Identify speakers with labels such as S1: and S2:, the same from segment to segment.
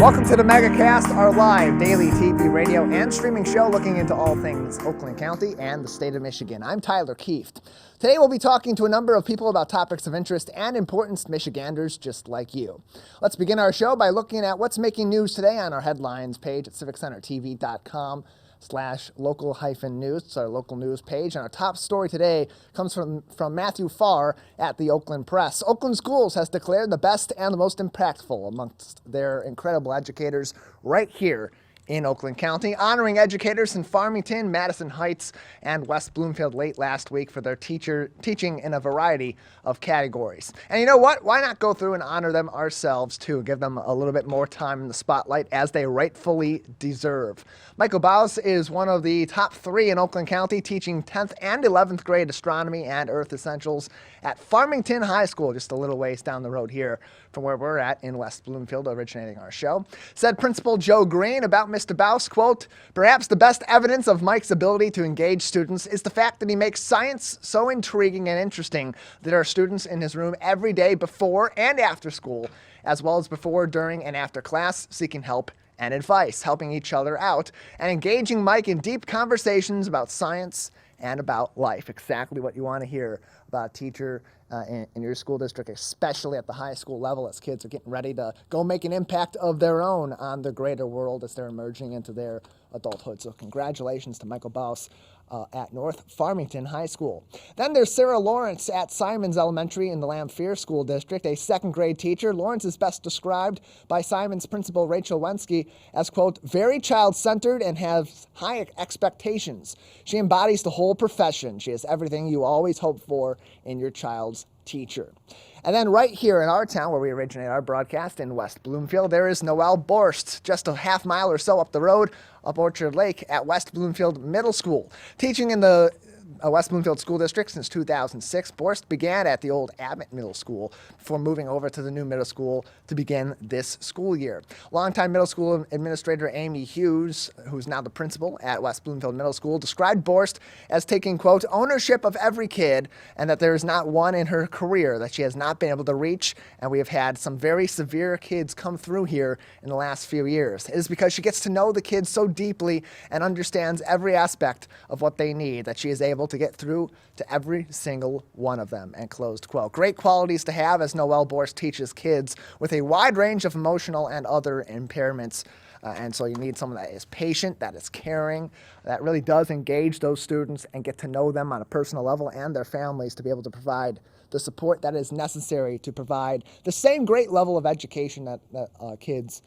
S1: Welcome to the Megacast, our live daily TV, radio, and streaming show looking into all things Oakland County and the state of Michigan. I'm Tyler Kieft. Today we'll be talking to a number of people about topics of interest and importance to Michiganders just like you. Let's begin our show by looking at what's making news today on our headlines page at civiccentertv.com/local-news. It's our local news page. And our top story today comes from Matthew Farr at the Oakland Press. Oakland Schools has declared the best and the most impactful amongst their incredible educators right here in Oakland County, honoring educators in Farmington, Madison Heights, and West Bloomfield late last week for their teaching in a variety of categories. And you know what? Why not go through and honor them ourselves too? Give them a little bit more time in the spotlight as they rightfully deserve. Michael Baus is one of the top 3 in Oakland County, teaching 10th and 11th grade astronomy and earth essentials at Farmington High School, just a little ways down the road here from where we're at in West Bloomfield, originating our show. Said Principal Joe Green about Mr. Baus, quote, "Perhaps the best evidence of Mike's ability to engage students is the fact that he makes science so intriguing and interesting that there are students in his room every day before and after school, as well as before, during, and after class, seeking help and advice, helping each other out, and engaging Mike in deep conversations about science and about life." Exactly what you want to hear about a teacher in your school district, especially at the high school level, as kids are getting ready to go make an impact of their own on the greater world as they're emerging into their adulthood. So congratulations to Michael Baus at North Farmington High School. Then there's Sarah Lawrence at Simons Elementary in the Lamphere School District, a second grade teacher. Lawrence is best described by Simons principal Rachel Wensky as, quote, "very child-centered and has high expectations. She embodies the whole profession. She has everything you always hope for in your child's teacher." And then right here in our town, where we originate our broadcast in West Bloomfield, there is Noelle Borst, just a half mile or so up the road, up Orchard Lake at West Bloomfield Middle School. Teaching in the West Bloomfield School District since 2006, Borst began at the old Abbott Middle School before moving over to the new middle school to begin this school year. Longtime middle school administrator Amy Hughes, who's now the principal at West Bloomfield Middle School, described Borst as taking, quote, "ownership of every kid, and that there is not one in her career that she has not been able to reach, and we have had some very severe kids come through here in the last few years. It is because she gets to know the kids so deeply and understands every aspect of what they need that she is able to get through to every single one of them," and closed quote. Great qualities to have as Noelle Borst teaches kids with a wide range of emotional and other impairments. And so you need someone that is patient, that is caring, that really does engage those students and get to know them on a personal level and their families to be able to provide the support that is necessary to provide the same great level of education that kids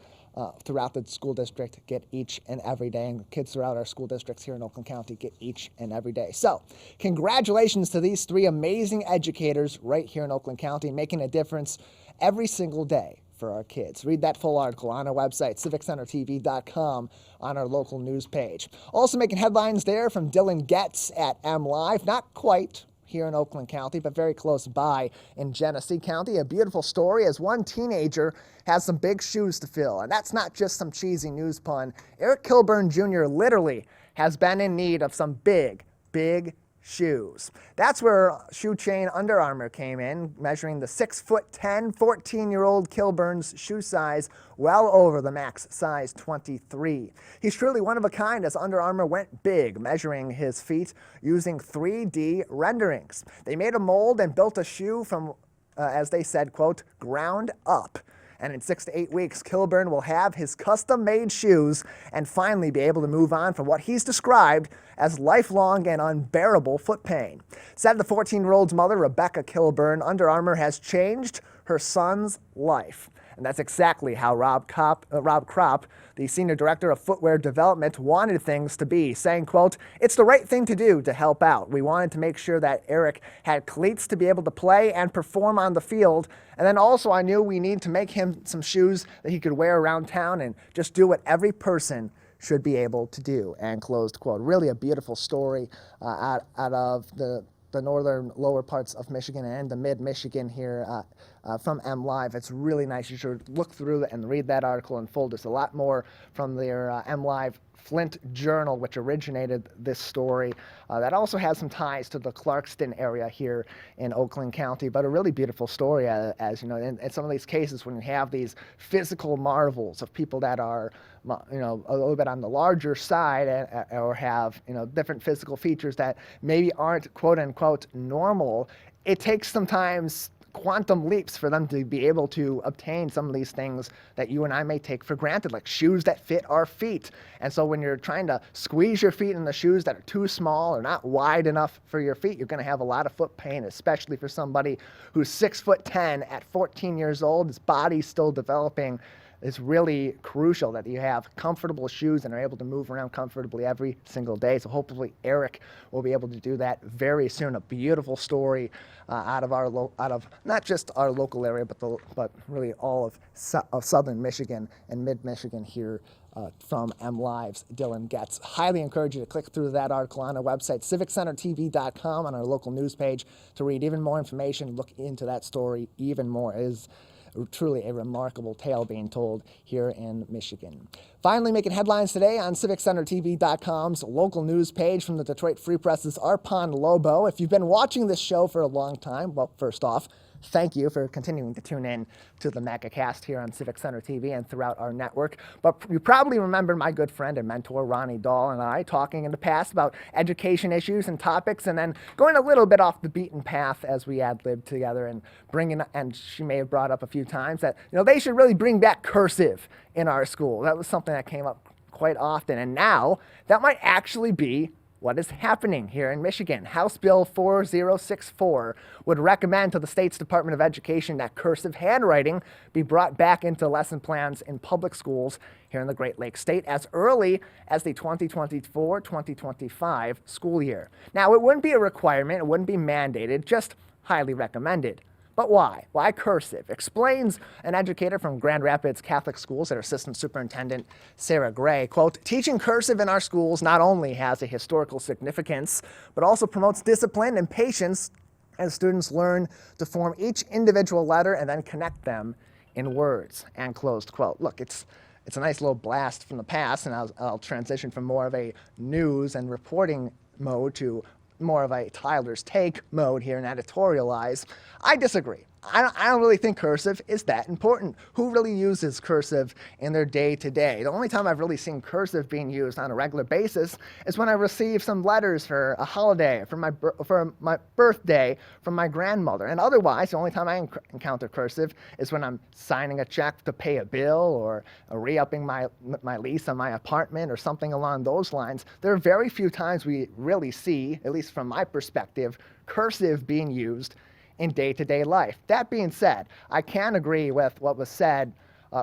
S1: throughout the school district get each and every day, and kids throughout our school districts here in Oakland County get each and every day. So congratulations to these 3 amazing educators right here in Oakland County, making a difference every single day for our kids. Read that full article on our website, civiccentertv.com, on our local news page. Also making headlines there from Dylan Getz at M Live, not quite here in Oakland County, but very close by in Genesee County. A beautiful story as one teenager has some big shoes to fill. And that's not just some cheesy news pun. Eric Kilburn Jr. literally has been in need of some big shoes. That's where shoe chain Under Armour came in, measuring the 6'10", 14-year-old Kilburn's shoe size well over the max size 23. He's truly one of a kind as Under Armour went big, measuring his feet using 3D renderings. They made a mold and built a shoe from, as they said, quote, "ground up." And in 6 to 8 weeks, Kilburn will have his custom-made shoes and finally be able to move on from what he's described as lifelong and unbearable foot pain. Said the 14-year-old's mother, Rebecca Kilburn, Under Armour has changed her son's life. And that's exactly how Rob Kropp, the Senior Director of Footwear Development, wanted things to be, saying, quote, "It's the right thing to do to help out. We wanted to make sure that Eric had cleats to be able to play and perform on the field. And then also I knew we need to make him some shoes that he could wear around town and just do what every person should be able to do," and closed quote. Really a beautiful story out of the the northern lower parts of Michigan and the mid-Michigan here from MLive. It's really nice. You should look through it and read that article in full. There's a lot more from their MLive Flint Journal, which originated this story. That also has some ties to the Clarkston area here in Oakland County, but a really beautiful story, as you know, in some of these cases when you have these physical marvels of people that are, you know, a little bit on the larger side or have, you know, different physical features that maybe aren't quote unquote normal. It takes sometimes quantum leaps for them to be able to obtain some of these things that you and I may take for granted, like shoes that fit our feet. And so when you're trying to squeeze your feet in the shoes that are too small or not wide enough for your feet, you're going to have a lot of foot pain, especially for somebody who's 6'10" at 14 years old. His body's still developing. It's really crucial that you have comfortable shoes and are able to move around comfortably every single day. So hopefully Eric will be able to do that very soon. A beautiful story out of not just our local area, but really all of southern Michigan and mid-Michigan here from MLive's Dylan Getz. Highly encourage you to click through that article on our website, civiccentertv.com, on our local news page to read even more information, look into that story even more. It is truly a remarkable tale being told here in Michigan. Finally, making headlines today on CivicCenterTV.com's local news page from the Detroit Free Press's Arpon Lobo. If you've been watching this show for a long time, well, first off, thank you for continuing to tune in to the Megacast here on Civic Center TV and throughout our network. But you probably remember my good friend and mentor, Ronnie Dahl, and I talking in the past about education issues and topics, and then going a little bit off the beaten path as we ad-libbed together and and she may have brought up a few times that, you know, they should really bring back cursive in our school. That was something that came up quite often, and now that might actually be what is happening here in Michigan. House Bill 4064 would recommend to the state's Department of Education that cursive handwriting be brought back into lesson plans in public schools here in the Great Lakes State as early as the 2024-2025 school year. Now, it wouldn't be a requirement, it wouldn't be mandated, just highly recommended. But why? Why cursive? Explains an educator from Grand Rapids Catholic Schools, their assistant superintendent, Sarah Gray, quote, "Teaching cursive in our schools not only has a historical significance, but also promotes discipline and patience as students learn to form each individual letter and then connect them in words," and closed quote. Look, it's a nice little blast from the past, and I'll transition from more of a news and reporting mode to more of a Tyler's Take mode here and editorialize. I disagree. I don't really think cursive is that important. Who really uses cursive in their day-to-day? The only time I've really seen cursive being used on a regular basis is when I receive some letters for a holiday, for my birthday from my grandmother. And otherwise, the only time I encounter cursive is when I'm signing a check to pay a bill or re-upping my lease on my apartment or something along those lines. There are very few times we really see, at least from my perspective, cursive being used in day-to-day life. That being said, I can agree with what was said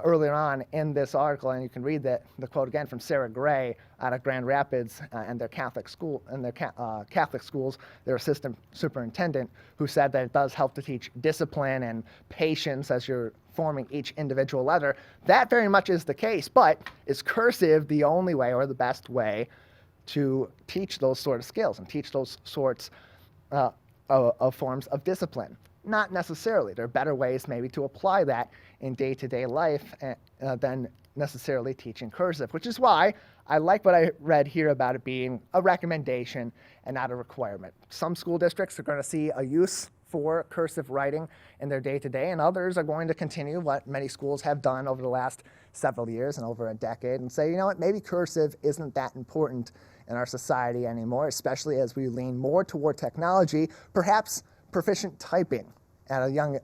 S1: earlier on in this article, and you can read the quote again from Sarah Gray out of Grand Rapids and their Catholic school and their Catholic schools, their assistant superintendent, who said that it does help to teach discipline and patience as you're forming each individual letter. That very much is the case, but is cursive the only way or the best way to teach those sort of skills and teach those sorts of forms of discipline? Not necessarily. There are better ways maybe to apply that in day-to-day life than necessarily teaching cursive, which is why I like what I read here about it being a recommendation and not a requirement. Some school districts are going to see a use for cursive writing in their day-to-day, and others are going to continue what many schools have done over the last several years and over a decade and say, you know what, maybe cursive isn't that important in our society anymore, especially as we lean more toward technology, perhaps proficient typing at a young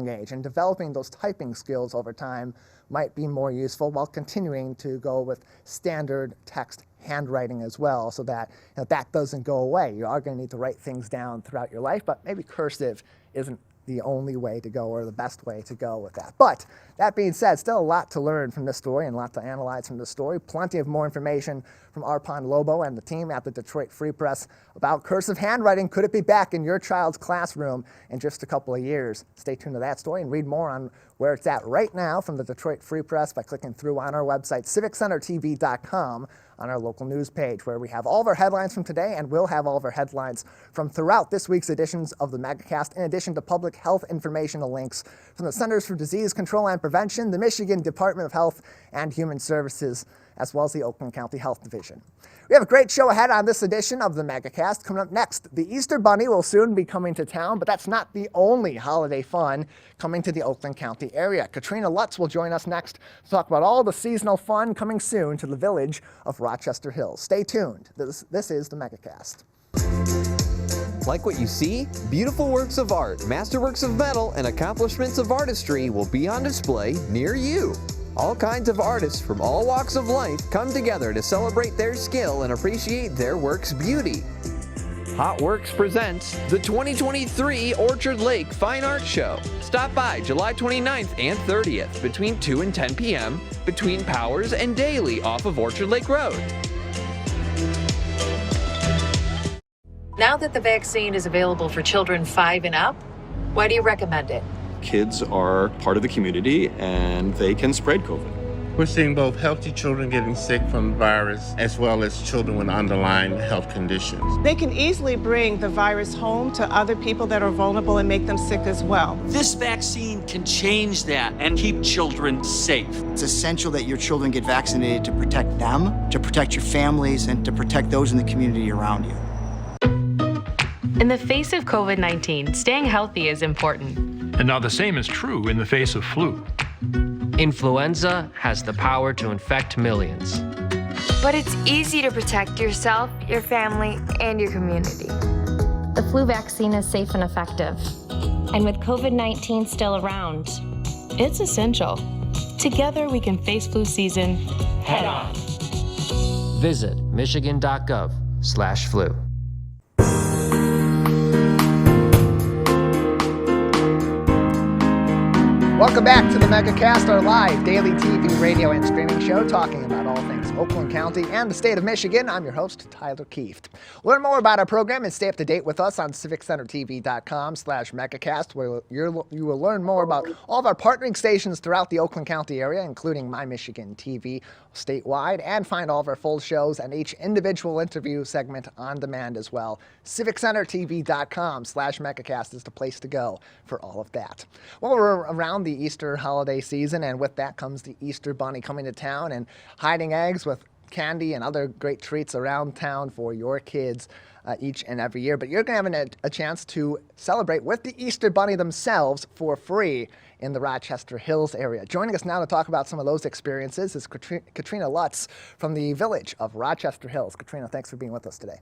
S1: age, and developing those typing skills over time might be more useful while continuing to go with standard text handwriting as well, so that that doesn't go away. You are going to need to write things down throughout your life, but maybe cursive isn't the only way to go or the best way to go with that. But that being said, still a lot to learn from this story and a lot to analyze from this story. Plenty of more information from Arpon Lobo and the team at the Detroit Free Press about cursive handwriting. Could it be back in your child's classroom in just a couple of years? Stay tuned to that story and read more on where it's at right now from the Detroit Free Press by clicking through on our website, civiccentertv.com, on our local news page, where we have all of our headlines from today, and we'll have all of our headlines from throughout this week's editions of the Megacast, in addition to public health informational links from the Centers for Disease Control and Prevention, the Michigan Department of Health and Human Services, as well as the Oakland County Health Division. We have a great show ahead on this edition of the Megacast. Coming up next, the Easter Bunny will soon be coming to town, but that's not the only holiday fun coming to the Oakland County area. Kristina Luts will join us next to talk about all the seasonal fun coming soon to the Village of Rochester Hills. Stay tuned. This is the Megacast.
S2: Like what you see? Beautiful works of art, masterworks of metal, and accomplishments of artistry will be on display near you. All kinds of artists from all walks of life come together to celebrate their skill and appreciate their work's beauty. Hot Works presents the 2023 Orchard Lake Fine Art Show. Stop by July 29th and 30th between 2 and 10 p.m. between Powers and Daly off of Orchard Lake Road.
S3: Now that the vaccine is available for children 5 and up, why do you recommend it?
S4: Kids are part of the community and they can spread COVID.
S5: We're seeing both healthy children getting sick from the virus as well as children with underlying health conditions.
S6: They can easily bring the virus home to other people that are vulnerable and make them sick as well.
S7: This vaccine can change that and keep children safe.
S8: It's essential that your children get vaccinated to protect them, to protect your families, and to protect those in the community around you.
S9: In the face of COVID-19, staying healthy is important.
S10: And now the same is true in the face of flu.
S11: Influenza has the power to infect millions.
S12: But it's easy to protect yourself, your family, and your community.
S13: The flu vaccine is safe and effective. And with COVID-19 still around,
S9: It's essential. Together we can face flu season head on.
S11: Visit michigan.gov/flu.
S1: Welcome back to the Megacast, our live daily TV, radio, and streaming show talking about all things Oakland County and the state of Michigan. I'm your host, Tyler Kieft. Learn more about our program and stay up to date with us on civiccentertv.com/Megacast, where you will learn more about all of our partnering stations throughout the Oakland County area, including My Michigan TV statewide, and find all of our full shows and each individual interview segment on demand as well. civiccentertv.com/Megacast is the place to go for all of that. Well, we're around the Easter holiday season, and with that comes the Easter Bunny coming to town and hiding eggs with candy and other great treats around town for your kids each and every year. But you're going to have a chance to celebrate with the Easter Bunny themselves for free in the Rochester Hills area. Joining us now to talk about some of those experiences is Kristina Luts from the Village of Rochester Hills. Kristina, thanks for being with us today.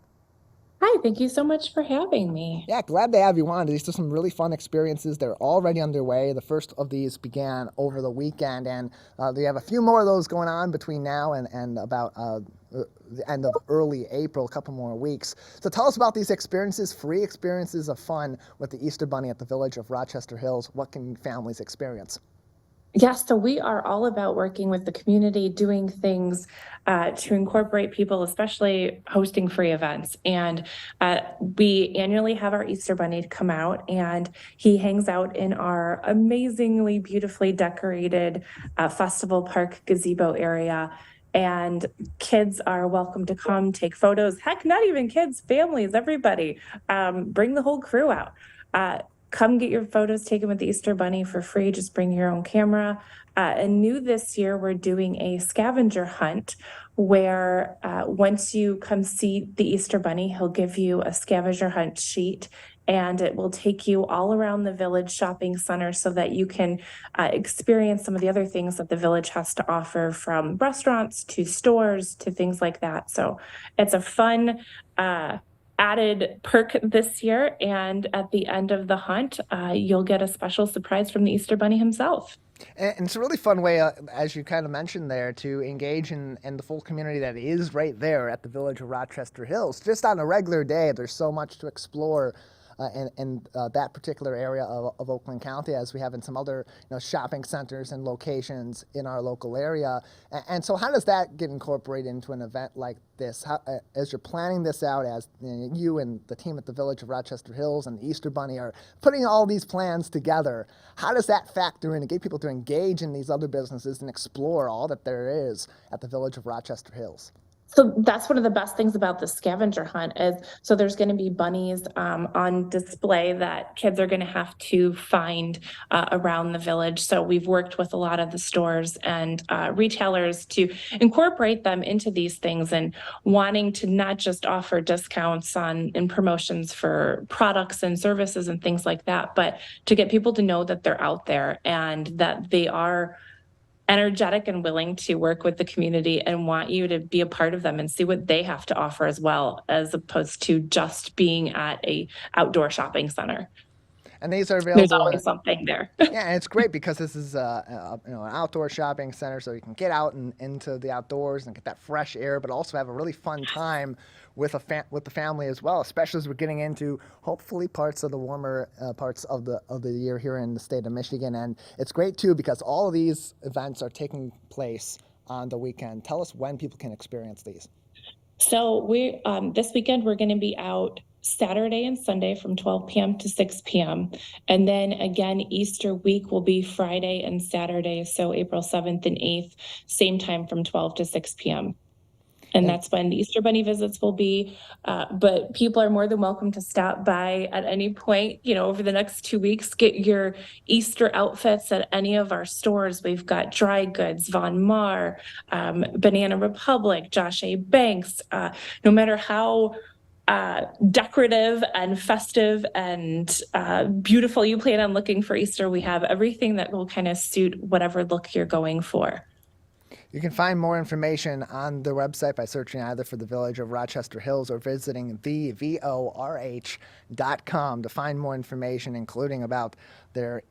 S14: Hi, thank you so much for having me.
S1: Yeah, glad to have you on. These are some really fun experiences. They're already underway. The first of these began over the weekend, and we have a few more of those going on between now and about the end of early April, a couple more weeks. So tell us about these experiences, free experiences of fun with the Easter Bunny at the Village of Rochester Hills. What can families experience?
S14: Yes, so we are all about working with the community, doing things to incorporate people, especially hosting free events. And we annually have our Easter Bunny come out, and he hangs out in our amazingly beautifully decorated Festival Park gazebo area. And kids are welcome to come take photos. Heck, not even kids, families, everybody. Bring the whole crew out. Come get your photos taken with the Easter Bunny for free. Just bring your own camera. And new this year, we're doing a scavenger hunt where once you come see the Easter Bunny, he'll give you a scavenger hunt sheet, and it will take you all around the Village shopping center so that you can experience some of the other things that the Village has to offer, from restaurants to stores to things like that. So it's a fun added perk this year, and at the end of the hunt, you'll get a special surprise from the Easter Bunny himself.
S1: And it's a really fun way, as you kind of mentioned there, to engage in the full community that is right there at the Village of Rochester Hills. Just on a regular day, there's so much to explore in that particular area of Oakland County, as we have in some other shopping centers and locations in our local area. And so how does that get incorporated into an event like this? How, as you're planning this out, as you and the team at the Village of Rochester Hills and the Easter Bunny are putting all these plans together, how does that factor in and get people to engage in these other businesses and explore all that there is at the Village of Rochester Hills?
S14: So that's one of the best things about the scavenger hunt is, so there's going to be bunnies on display that kids are going to have to find around the village. So we've worked with a lot of the stores and retailers to incorporate them into these things, and wanting to not just offer discounts and promotions for products and services and things like that, but to get people to know that they're out there and that they are energetic and willing to work with the community and want you to be a part of them and see what they have to offer as well, as opposed to just being at a outdoor shopping center.
S1: And these are available.
S14: There's always something there.
S1: Yeah, and it's great because this is an outdoor shopping center, so you can get out and into the outdoors and get that fresh air, but also have a really fun time with the family as well, especially as we're getting into hopefully parts of the warmer parts of the year here in the state of Michigan. And it's great too because all of these events are taking place on the weekend. Tell us when people can experience these.
S14: So we this weekend we're going to be out Saturday and Sunday from 12 p.m. to 6 p.m. And then again, Easter week will be Friday and Saturday. So April 7th and 8th, same time from 12 to 6 p.m. And that's when the Easter Bunny visits will be. But people are more than welcome to stop by at any point, over the next 2 weeks, get your Easter outfits at any of our stores. We've got Dry Goods, Von Maur, Banana Republic, Josh A. Banks. No matter how decorative and festive and beautiful you plan on looking for Easter, we have everything that will kind of suit whatever look you're going for.
S1: You can find more information on their website by searching either for the Village of Rochester Hills or visiting thevorh.com to find more information, including about their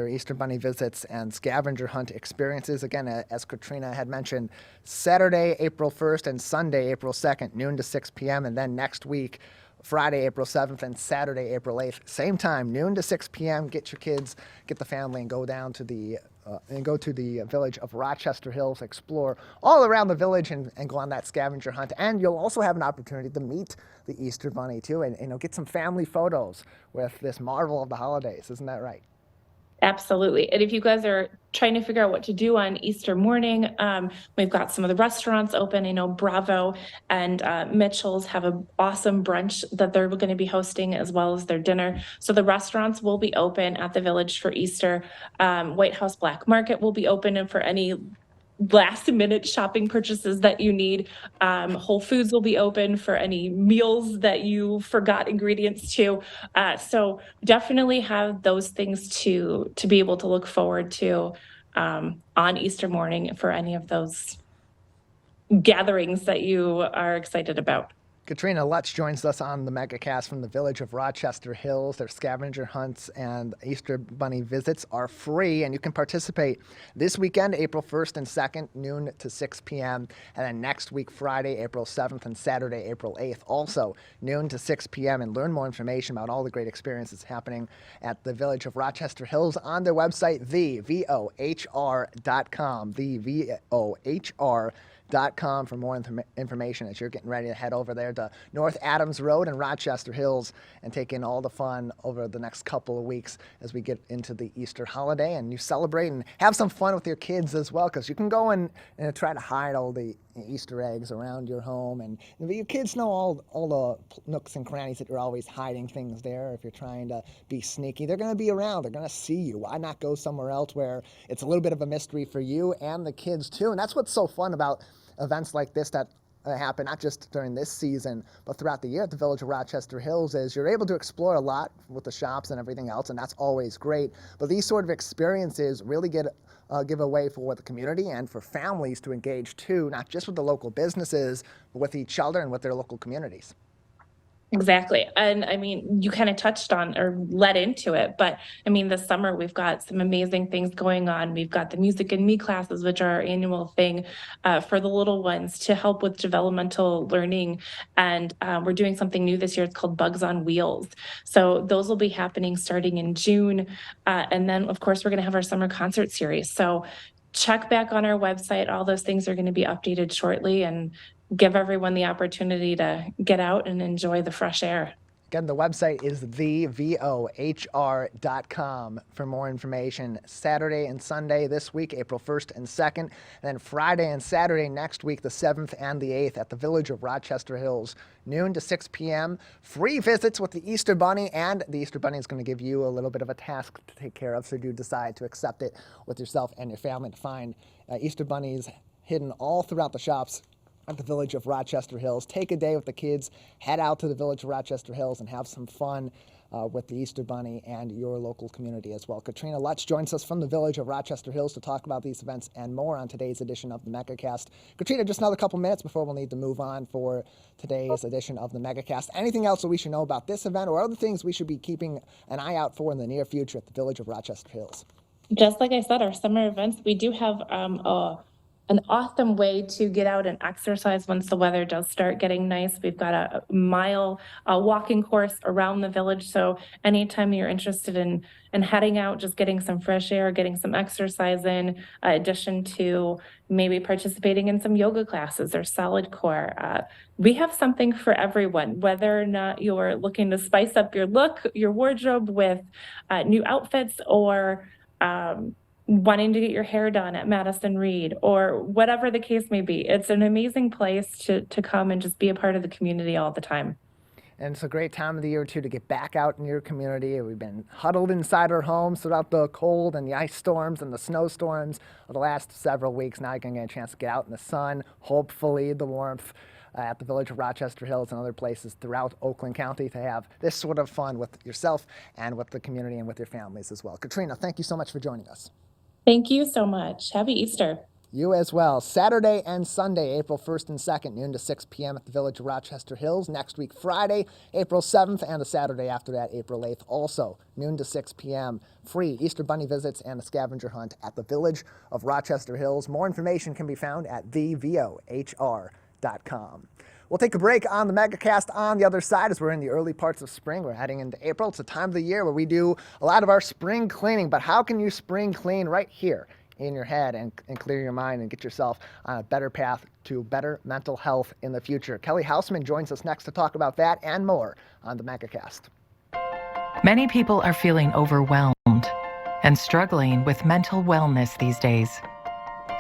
S1: Easter Bunny visits and scavenger hunt experiences. Again, as Katrina had mentioned, Saturday, April 1st and Sunday, April 2nd, noon to 6 p.m. And then next week, Friday, April 7th and Saturday, April 8th, same time, noon to 6 p.m. Get your kids, get the family, and go down to the Village of Rochester Hills, explore all around the village and go on that scavenger hunt. And you'll also have an opportunity to meet the Easter Bunny too and get some family photos with this marvel of the holidays. Isn't that right?
S14: Absolutely. And if you guys are trying to figure out what to do on Easter morning, we've got some of the restaurants open. I know Bravo and Mitchell's have an awesome brunch that they're going to be hosting, as well as their dinner. So the restaurants will be open at the Village for Easter. White House Black Market will be open, and for any last minute shopping purchases that you need. Whole Foods will be open for any meals that you forgot ingredients to. So definitely have those things to be able to look forward to on Easter morning for any of those gatherings that you are excited about.
S1: Kristina Luts joins us on the Megacast from the Village of Rochester Hills. Their scavenger hunts and Easter Bunny visits are free, and you can participate this weekend, April 1st and 2nd, noon to 6 p.m., and then next week, Friday, April 7th, and Saturday, April 8th, also noon to 6 p.m., and learn more information about all the great experiences happening at the Village of Rochester Hills on their website, thevohr.com, thevohr.com for more information as you're getting ready to head over there to North Adams Road and Rochester Hills and take in all the fun over the next couple of weeks as we get into the Easter holiday, and you celebrate and have some fun with your kids as well, because you can go and try to hide all the Easter eggs around your home, and your kids know all the nooks and crannies that you're always hiding things there. If you're trying to be sneaky, they're going to be around. They're going to see you. Why not go somewhere else where it's a little bit of a mystery for you and the kids too? And that's what's so fun about events like this that happen not just during this season, but throughout the year at the Village of Rochester Hills, is you're able to explore a lot with the shops and everything else, and that's always great. But these sort of experiences really give a way for the community and for families to engage too, not just with the local businesses, but with each other and with their local communities.
S14: Exactly. And I mean, you kind of touched on or led into it, but I mean, this summer we've got some amazing things going on. We've got the Music and Me classes, which are our annual thing for the little ones to help with developmental learning. And we're doing something new this year. It's called Bugs on Wheels. So those will be happening starting in June. And then, of course, we're going to have our summer concert series. So check back on our website. All those things are going to be updated shortly, and give everyone the opportunity to get out and enjoy the fresh air.
S1: Again, the website is thevohr.com for more information. Saturday and Sunday this week, April 1st and 2nd, and then Friday and Saturday next week, the 7th and the 8th at the Village of Rochester Hills, noon to 6 p.m. Free visits with the Easter Bunny, and the Easter Bunny is going to give you a little bit of a task to take care of, so do decide to accept it with yourself and your family to find Easter Bunnies hidden all throughout the shops at the Village of Rochester Hills. Take a day with the kids, head out to the Village of Rochester Hills and have some fun with the Easter Bunny and your local community as well. Kristina Luts joins us from the Village of Rochester Hills to talk about these events and more on today's edition of the Megacast. Kristina, just another couple minutes before we'll need to move on for today's edition of the Megacast. Anything else that we should know about this event or other things we should be keeping an eye out for in the near future at the Village of Rochester Hills?
S14: Just like I said, our summer events, we do have an awesome way to get out and exercise once the weather does start getting nice. We've got a mile walking course around the village. So anytime you're interested in heading out, just getting some fresh air, getting some exercise in addition to maybe participating in some yoga classes or solid core. We have something for everyone, whether or not you're looking to spice up your look, your wardrobe with new outfits, or wanting to get your hair done at Madison Reed, or whatever the case may be. It's an amazing place to come and just be a part of the community all the time.
S1: And it's a great time of the year, too, to get back out in your community. We've been huddled inside our homes throughout the cold and the ice storms and the snowstorms of the last several weeks. Now you can get a chance to get out in the sun, hopefully the warmth, at the Village of Rochester Hills and other places throughout Oakland County to have this sort of fun with yourself and with the community and with your families as well. Kristina, thank you so much for joining us.
S14: Thank you so much. Happy Easter.
S1: You as well. Saturday and Sunday, April 1st and 2nd, noon to 6 p.m. at the Village of Rochester Hills. Next week, Friday, April 7th, and the Saturday after that, April 8th, also noon to 6 p.m. Free Easter Bunny visits and a scavenger hunt at the Village of Rochester Hills. More information can be found at thevohr.com. We'll take a break on the Megacast on the other side as we're in the early parts of spring. We're heading into April. It's a time of the year where we do a lot of our spring cleaning. But how can you spring clean right here in your head and clear your mind and get yourself on a better path to better mental health in the future? Kelly Hausman joins us next to talk about that and more on the Megacast.
S15: Many people are feeling overwhelmed and struggling with mental wellness these days.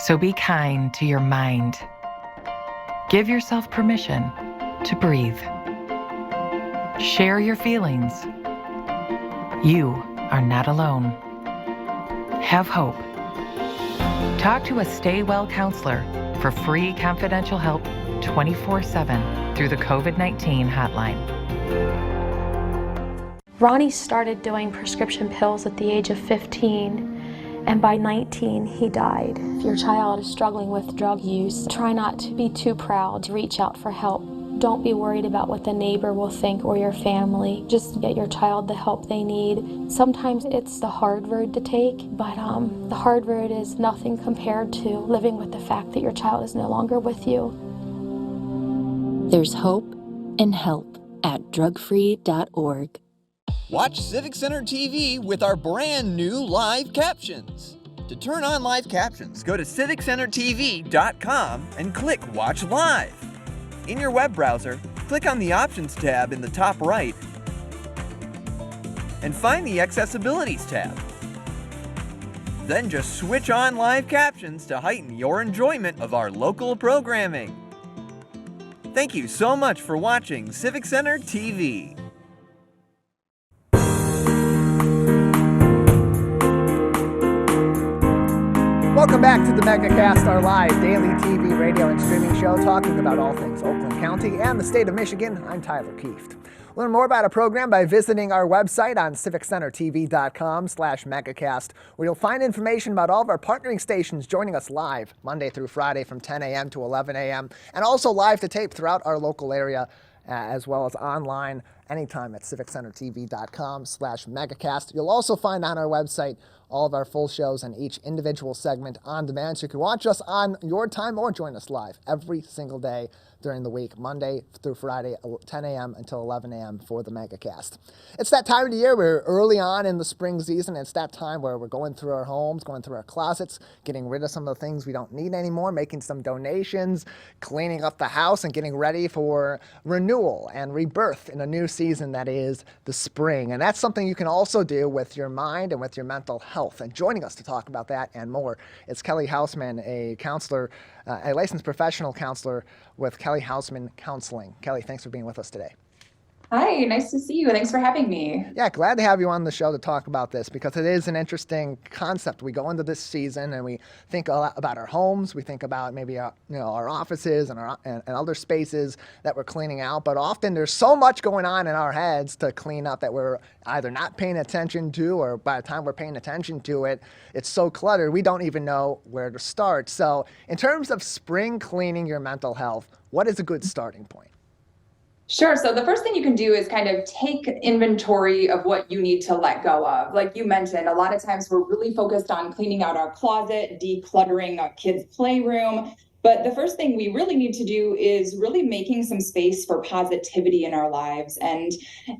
S15: So be kind to your mind. Give yourself permission to breathe. Share your feelings. You are not alone. Have hope. Talk to a Stay Well counselor for free confidential help 24/7 through the COVID-19 hotline.
S16: Ronnie started doing prescription pills at the age of 15. And by 19, he died. If your child is struggling with drug use, try not to be too proud to reach out for help. Don't be worried about what the neighbor will think or your family. Just get your child the help they need. Sometimes it's the hard road to take, but the hard road is nothing compared to living with the fact that your child is no longer with you.
S17: There's hope and help at drugfree.org.
S2: Watch Civic Center TV with our brand new live captions. To turn on live captions, go to civiccentertv.com and click Watch Live. In your web browser, click on the Options tab in the top right and find the Accessibilities tab. Then just switch on live captions to heighten your enjoyment of our local programming. Thank you so much for watching Civic Center TV.
S1: Welcome back to the Megacast, our live daily TV, radio, and streaming show talking about all things Oakland County and the state of Michigan. I'm Tyler Kieft. Learn more about our program by visiting our website on civiccentertv.com/Megacast, where you'll find information about all of our partnering stations joining us live Monday through Friday from 10 a.m. to 11 a.m. and also live to tape throughout our local area as well as online anytime at civiccentertv.com/megacast. You'll also find on our website all of our full shows and each individual segment on demand, so you can watch us on your time or join us live every single day during the week, Monday through Friday, 10 a.m. until 11 a.m. for the Megacast. It's that time of the year. We're early on in the spring season. It's that time where we're going through our homes, going through our closets, getting rid of some of the things we don't need anymore, making some donations, cleaning up the house, and getting ready for renewal and rebirth in a new season that is the spring. And that's something you can also do with your mind and with your mental health. And joining us to talk about that and more is Kelly Hausman, a counselor, a licensed professional counselor with Kelly Hausman Counseling. Kelly, thanks for being with us today.
S18: Hi, nice to see you. Thanks for having me.
S1: Yeah, glad to have you on the show to talk about this because it is an interesting concept. We go into this season and we think a lot about our homes. We think about maybe our offices and other spaces that we're cleaning out. But often there's so much going on in our heads to clean up that we're either not paying attention to, or by the time we're paying attention to it, it's so cluttered we don't even know where to start. So in terms of spring cleaning your mental health, what is a good starting point?
S18: Sure. So the first thing you can do is kind of take inventory of what you need to let go of. Like you mentioned, a lot of times we're really focused on cleaning out our closet, decluttering our kids' playroom. But the first thing we really need to do is really making some space for positivity in our lives. And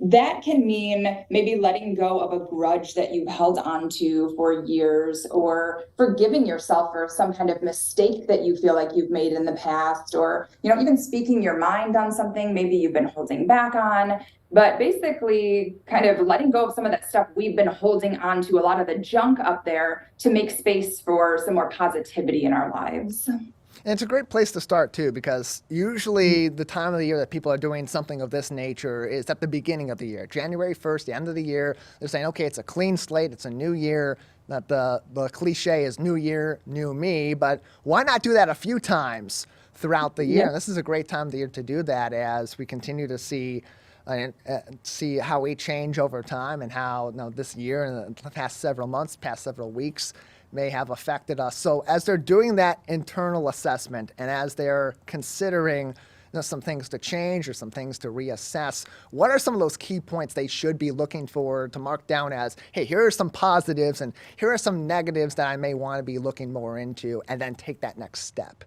S18: that can mean maybe letting go of a grudge that you've held onto for years, or forgiving yourself for some kind of mistake that you feel like you've made in the past, or, even speaking your mind on something maybe you've been holding back on. But basically kind of letting go of some of that stuff we've been holding on to, a lot of the junk up there, to make space for some more positivity in our lives.
S1: And it's a great place to start, too, because usually the time of the year that people are doing something of this nature is at the beginning of the year. January 1st, the end of the year, they're saying, okay, it's a clean slate, it's a new year. That the cliche is new year, new me, but why not do that a few times throughout the year?
S18: Yeah.
S1: This is a great time of the year to do that as we continue to see how we change over time and how this year and the past several months, past several weeks may have affected us. So as they're doing that internal assessment and as they're considering some things to change or some things to reassess, what are some of those key points they should be looking for to mark down as, hey, here are some positives and here are some negatives that I may want to be looking more into, and then take that next step?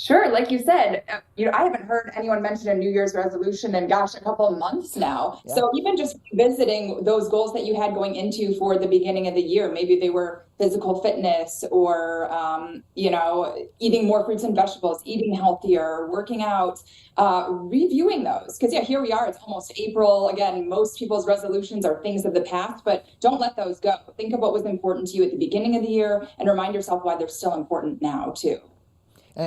S18: Sure. Like you said, I haven't heard anyone mention a New Year's resolution in, a couple of months now.
S1: Yeah.
S18: So even just revisiting those goals that you had going into for the beginning of the year, maybe they were physical fitness or, eating more fruits and vegetables, eating healthier, working out, reviewing those. Because, here we are. It's almost April. Again, most people's resolutions are things of the past, but don't let those go. Think of what was important to you at the beginning of the year and remind yourself why they're still important now, too.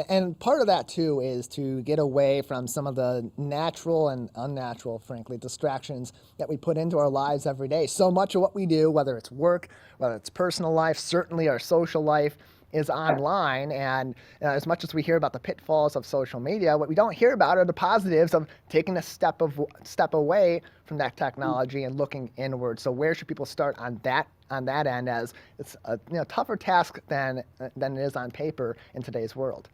S1: And part of that, too, is to get away from some of the natural and unnatural, frankly, distractions that we put into our lives every day. So much of what we do, whether it's work, whether it's personal life, certainly our social life, is online. And as much as we hear about the pitfalls of social media, what we don't hear about are the positives of taking a step away from that technology and looking inward. So where should people start on that end, as it's a tougher task than it is on paper in today's world?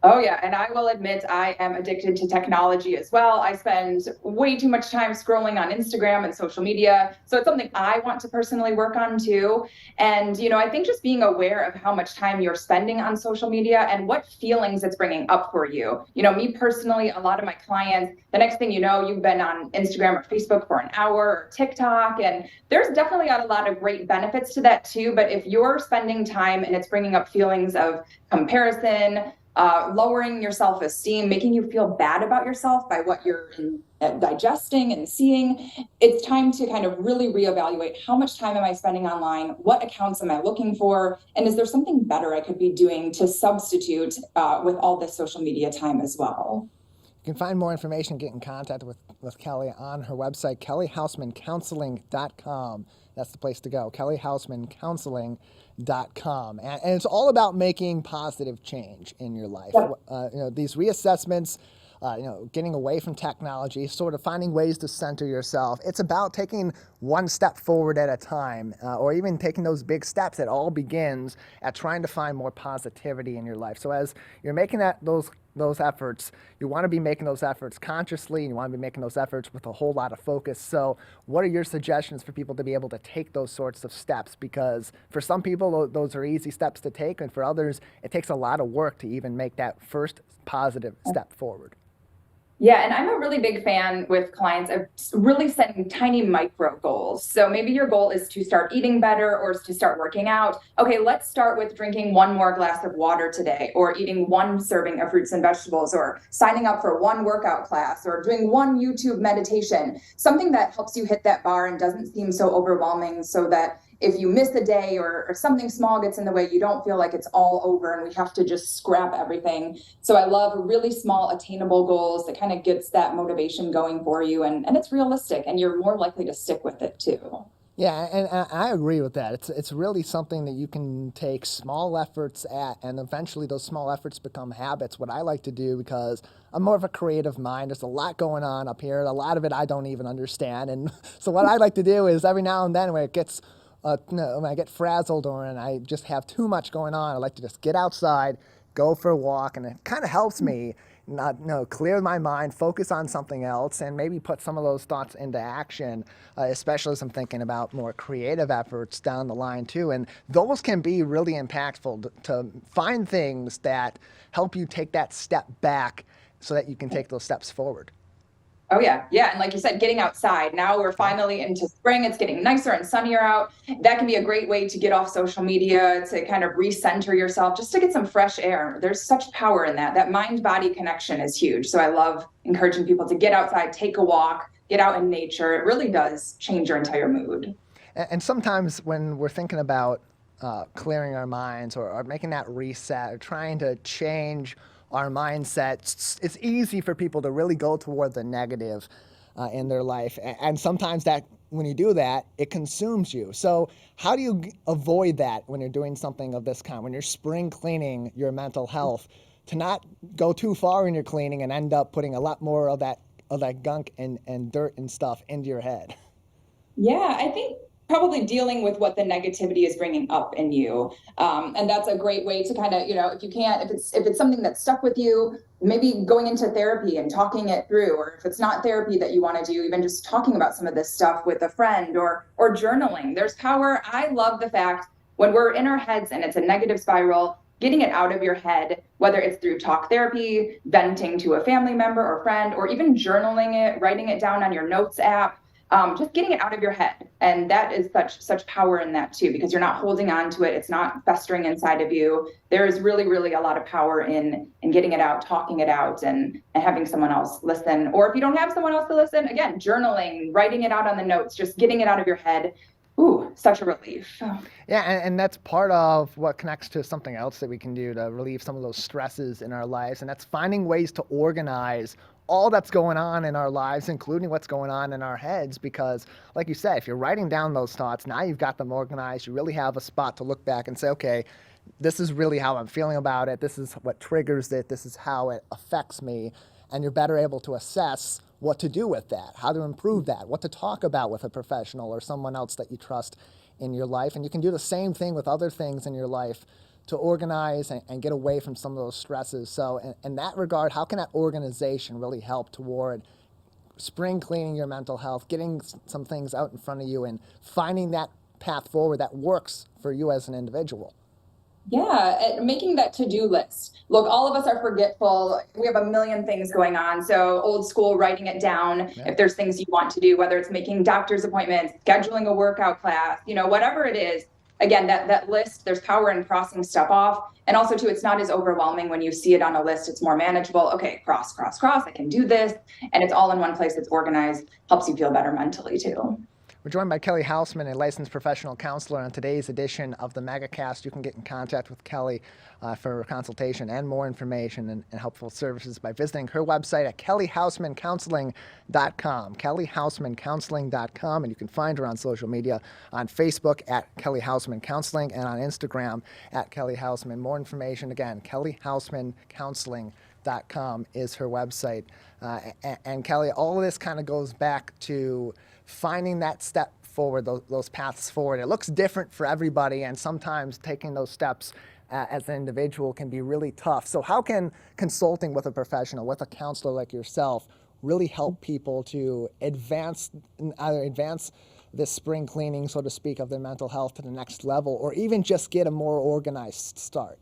S18: Oh, yeah. And I will admit I am addicted to technology as well. I spend way too much time scrolling on Instagram and social media. So it's something I want to personally work on, too. And, I think just being aware of how much time you're spending on social media and what feelings it's bringing up for you. Me personally, a lot of my clients, the next thing you know, you've been on Instagram or Facebook for an hour, or TikTok. And there's definitely a lot of great benefits to that, too. But if you're spending time and it's bringing up feelings of comparison, lowering your self-esteem, making you feel bad about yourself by what you're digesting and seeing, it's time to kind of really reevaluate how much time am I spending online, what accounts am I looking for, and is there something better I could be doing to substitute with all this social media time as well.
S1: You can find more information, get in contact with Kelly on her website, kellyhausmancounseling.com. That's the place to go, kellyhausmancounseling.com. And it's all about making positive change in your life. These reassessments, getting away from technology, sort of finding ways to center yourself. It's about taking one step forward at a time, or even taking those big steps. It all begins at trying to find more positivity in your life. So as you're making those those efforts, you want to be making those efforts consciously, and you want to be making those efforts with a whole lot of focus. So what are your suggestions for people to be able to take those sorts of steps? Because for some people, those are easy steps to take, and for others, it takes a lot of work to even make that first positive step forward.
S18: Yeah, and I'm a really big fan with clients of really setting tiny micro goals. So maybe your goal is to start eating better or to start working out. Okay, let's start with drinking one more glass of water today, or eating one serving of fruits and vegetables, or signing up for one workout class, or doing one YouTube meditation, something that helps you hit that bar and doesn't seem so overwhelming, so that if you miss a day or something small gets in the way, you don't feel like it's all over and we have to just scrap everything. So I love really small attainable goals that kind of gets that motivation going for you, and it's realistic, and you're more likely to stick with it too.
S1: Yeah, and I agree with that. It's really something that you can take small efforts at, and eventually those small efforts become habits. What I like to do, because I'm more of a creative mind, there's a lot going on up here. A lot of it I don't even understand. And so what I like to do is every now and then when it gets when I get frazzled or and I just have too much going on, I like to just get outside, go for a walk, and it kind of helps me clear my mind, focus on something else, and maybe put some of those thoughts into action, especially as I'm thinking about more creative efforts down the line too. And those can be really impactful to find things that help you take that step back so that you can take those steps forward.
S18: Oh yeah. And like you said, getting outside. Now we're finally into spring. It's getting nicer and sunnier out. That can be a great way to get off social media, to kind of recenter yourself, just to get some fresh air. There's such power in that. That mind-body connection is huge. So I love encouraging people to get outside, take a walk, get out in nature. It really does change your entire mood.
S1: And sometimes when we're thinking about clearing our minds or making that reset or trying to change our mindset, it's easy for people to really go toward the negative in their life. And sometimes that when you do that, it consumes you. So how do you avoid that when you're doing something of this kind, when you're spring cleaning your mental health, to not go too far in your cleaning and end up putting a lot more of that gunk and dirt and stuff into your head?
S18: Yeah, I think probably dealing with what the negativity is bringing up in you. And that's a great way to kind of, if you can't, if it's something that's stuck with you, maybe going into therapy and talking it through, or if it's not therapy that you want to do, even just talking about some of this stuff with a friend or journaling. There's power. I love the fact when we're in our heads and it's a negative spiral, getting it out of your head, whether it's through talk therapy, venting to a family member or friend, or even journaling it, writing it down on your notes app. Just getting it out of your head. And that is such power in that too, because you're not holding on to it. It's not festering inside of you. There is really, really a lot of power in getting it out, talking it out, and having someone else listen. Or if you don't have someone else to listen, again, journaling, writing it out on the notes, just getting it out of your head. Ooh, such a relief.
S1: Yeah, and that's part of what connects to something else that we can do to relieve some of those stresses in our lives, and that's finding ways to organize all that's going on in our lives, including what's going on in our heads, because like you said, if you're writing down those thoughts, now you've got them organized, you really have a spot to look back and say, okay, this is really how I'm feeling about it, this is what triggers it, this is how it affects me, and you're better able to assess what to do with that, how to improve that, what to talk about with a professional or someone else that you trust in your life. And you can do the same thing with other things in your life to organize and get away from some of those stresses. So in that regard, how can that organization really help toward spring cleaning your mental health, getting some things out in front of you and finding that path forward that works for you as an individual?
S18: Yeah, and making that to-do list. Look, all of us are forgetful. We have a million things going on. So old school, writing it down. Yeah. If there's things you want to do, whether it's making doctor's appointments, scheduling a workout class, whatever it is. Again, that list, there's power in crossing stuff off. And also too, it's not as overwhelming when you see it on a list. It's more manageable. Okay, cross, I can do this. And it's all in one place. It's organized, helps you feel better mentally too.
S1: We're joined by Kelly Hausman, a licensed professional counselor. On today's edition of the Megacast, you can get in contact with Kelly for a consultation and more information and helpful services by visiting her website at kellyhausmancounseling.com, kellyhausmancounseling.com, and you can find her on social media on Facebook at Kelly Hausman Counseling and on Instagram at Kelly Hausman. More information, again, kellyhausmancounseling.com is her website. And Kelly, all of this kind of goes back to finding that step forward, those paths forward. It looks different for everybody, and sometimes taking those steps as an individual can be really tough. So how can consulting with a professional, with a counselor like yourself, really help people to advance this spring cleaning, so to speak, of their mental health to the next level, or even just get a more organized start?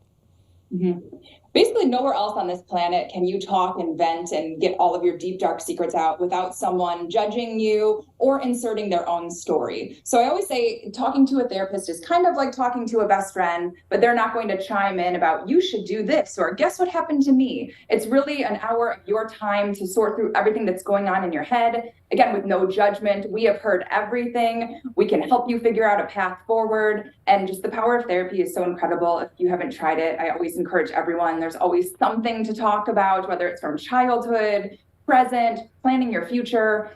S18: Basically, nowhere else on this planet can you talk and vent and get all of your deep, dark secrets out without someone judging you or inserting their own story. So I always say talking to a therapist is kind of like talking to a best friend, but they're not going to chime in about you should do this or guess what happened to me. It's really an hour of your time to sort through everything that's going on in your head. Again, with no judgment, we have heard everything. We can help you figure out a path forward. And just the power of therapy is so incredible. If you haven't tried it, I always encourage everyone. There's always something to talk about, whether it's from childhood, present, planning your future.